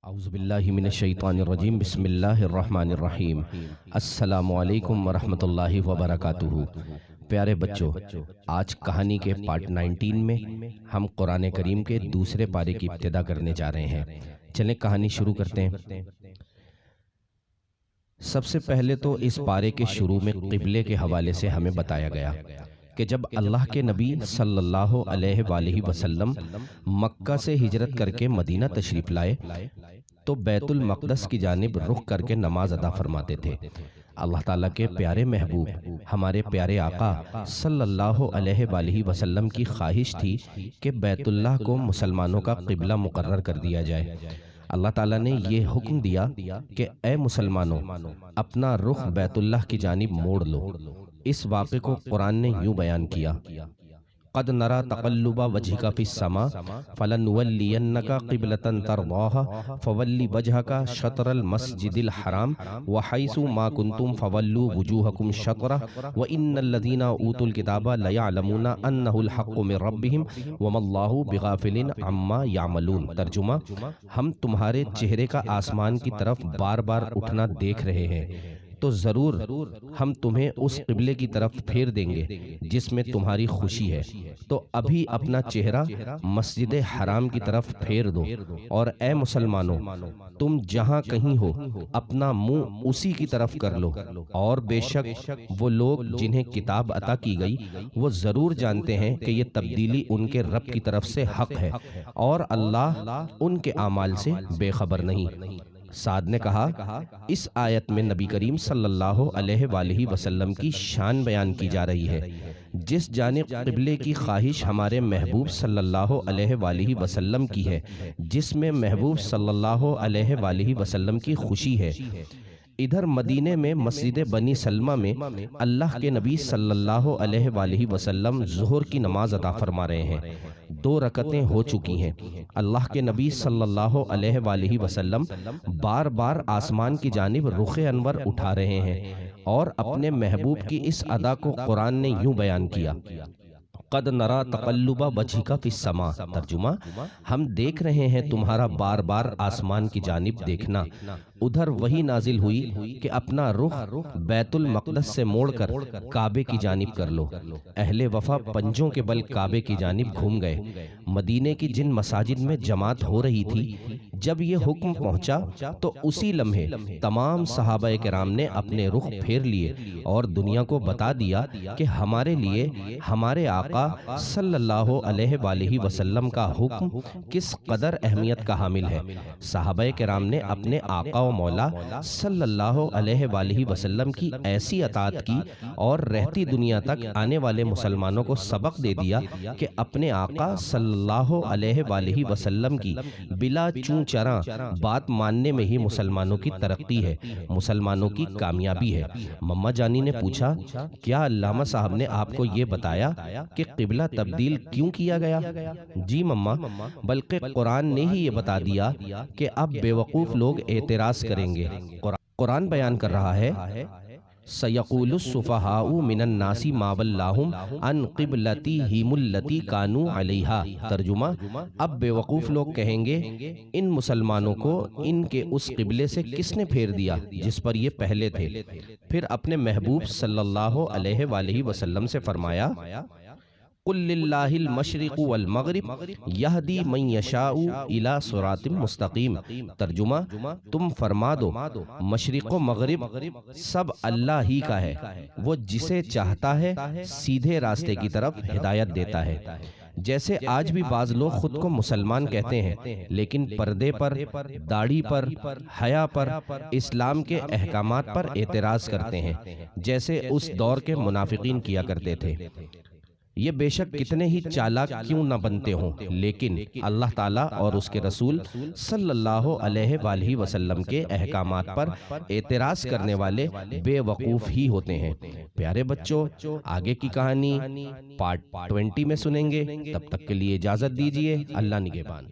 اعوذ باللہ من الشیطان الرجیم بسم اللہ الرحمن الرحیم السلام علیکم ورحمۃ اللہ وبرکاتہ۔ پیارے بچوں، آج کہانی کے پارٹ 19 میں ہم قرآن کریم کے دوسرے پارے کی ابتدا کرنے جا رہے ہیں۔ چلیں کہانی شروع کرتے ہیں۔ سب سے پہلے تو اس پارے کے شروع میں قبلے کے حوالے سے ہمیں بتایا گیا کہ جب اللہ کے نبی صلی اللہ علیہ وآلہ وسلم مکہ سے ہجرت کر کے مدینہ تشریف لائے تو بیت المقدس کی جانب رخ کر کے نماز ادا فرماتے تھے۔ اللہ تعالیٰ کے پیارے محبوب ہمارے پیارے آقا صلی اللہ علیہ وآلہ وسلم کی خواہش تھی کہ بیت اللہ کو مسلمانوں کا قبلہ مقرر کر دیا جائے۔ اللہ تعالیٰ نے یہ حکم دیا کہ اے مسلمانوں، اپنا رخ بیت اللہ کی جانب موڑ لو۔ اس واقعے کو قرآن نے یوں بیان کیا: قد نرى تقلب وجهك في السماء فلنولينك قبلة ترضاها فول وجهك شطر المسجد الحرام وحيث ما كنتم فولوا وجوهكم شطره وإن الذين أوتوا الكتاب ليعلمون أنه الحق من ربهم وما الله بغافل عما يعملون۔ ترجمہ: ہم تمہارے چہرے کا آسمان کی طرف بار بار اٹھنا دیکھ رہے ہیں تو ضرور ہم تمہیں اس قبلے کی طرف پھیر دیں گے جس میں تمہاری خوشی ہے، تو ابھی اپنا چہرہ مسجد حرام کی طرف پھیر دو، اور اے مسلمانوں، تم جہاں کہیں ہو اپنا منہ اسی کی طرف کر لو، اور بے شک وہ لوگ جنہیں کتاب عطا کی گئی وہ ضرور جانتے ہیں کہ یہ تبدیلی ان کے رب کی طرف سے حق ہے، اور اللہ ان کے اعمال سے بے خبر نہیں۔ سعد نے کہا، اس آیت میں نبی کریم صلی اللہ علیہ وآلہ وسلم کی شان بیان کی جا رہی ہے۔ جس جانب قبلے کی خواہش ہمارے محبوب صلی اللہ علیہ وآلہ وسلم کی ہے، جس میں محبوب صلی اللہ علیہ وآلہ وسلم کی خوشی ہے، ادھر مدینے میں مسجد بنی سلمہ میں اللہ کے نبی صلی اللہ علیہ وآلہ وسلم ظہر کی نماز ادا فرما رہے ہیں۔ 2 رکعتیں ہو چکی ہیں۔ اللہ کے نبی صلی اللہ علیہ وآلہ وسلم بار بار آسمان کی جانب رخ انور اٹھا رہے ہیں، اور اپنے محبوب کی اس ادا کو قرآن نے یوں بیان کیا: قد نرى تقلب وجهك في السماء۔ ترجمہ: ہم دیکھ رہے ہیں تمہارا بار بار آسمان کی جانب دیکھنا۔ ادھر وہی نازل ہوئی کہ اپنا رخ بیت المقدس سے موڑ کر کعبے کی جانب کر لو۔ اہل وفا پنجوں کے بل کعبے کی جانب گھوم گئے۔ مدینے کی جن مساجد میں جماعت ہو رہی تھی، جب یہ حکم پہنچا تو اسی لمحے تمام صحابہ کرام نے اپنے رخ پھیر لیے اور دنیا کو بتا دیا کہ ہمارے لیے ہمارے آقا صلی اللہ علیہ وآلہ وسلم کا حکم کس قدر اہمیت کا حامل ہے۔ صحابہ کرام نے اپنے آقا و مولا صلی اللہ علیہ وآلہ وسلم کی ایسی اطاعت کی اور رہتی دنیا تک آنے والے مسلمانوں کو سبق دے دیا کہ اپنے آقا صلی اللہ علیہ وآلہ وسلم کی بلا چون چراں بات ماننے میں ہی مسلمانوں کی ترقی ہے، مسلمانوں کی کامیابی ہے۔ مما جانی نے پوچھا، کیا علامہ صاحب نے آپ کو یہ بتایا کہ قبلہ تبدیل کیوں کیا گیا؟ جی مما، بلکہ قرآن نے ہی یہ بتا دیا کہ اب بے وقوف لوگ اعتراض کریں گے۔ قرآن بیان کر رہا ہے: سَيَقُولُ السُّفَهَاءُ مِنَ النَّاسِ مَا وَلَّاهُمْ عَنْ قِبْلَتِهِمُ الَّتِي كَانُوا عَلَيْهَا۔ ترجمہ: اب بے وقوف لوگ کہیں گے، ان مسلمانوں کو ان کے اس قبلے سے کس نے پھیر دیا جس پر یہ پہلے تھے؟ پھر اپنے محبوب صلی اللہ علیہ وآلہ وسلم سے فرمایا: قُلْ لِلَّهِ الْمَشْرِقُ وَالْمَغْرِبُ يَهْدِي مَن يَشَاءُ إِلَى صِرَاطٍ مُسْتَقِيمٍ۔ ترجمہ: تم فرما دو، مشرق و مغرب سب اللہ ہی کا ہے، وہ جسے چاہتا ہے سیدھے راستے کی طرف ہدایت دیتا ہے۔ جیسے آج بھی بعض لوگ خود کو مسلمان کہتے ہیں لیکن پردے پر، داڑھی پر، حیا پر، اسلام کے احکامات پر اعتراض کرتے ہیں، جیسے اس دور کے منافقین کیا کرتے تھے۔ یہ بے شک کتنے ہی چالاک کیوں نہ بنتے ہوں، لیکن اللہ تعالیٰ اور اس کے رسول صلی اللہ علیہ وآلہ وسلم کے احکامات پر اعتراض کرنے والے بے وقوف ہی ہوتے ہیں۔ پیارے بچوں، آگے کی کہانی پارٹ 20 میں سنیں گے، تب تک کے لیے اجازت دیجیے۔ اللہ نگہبان۔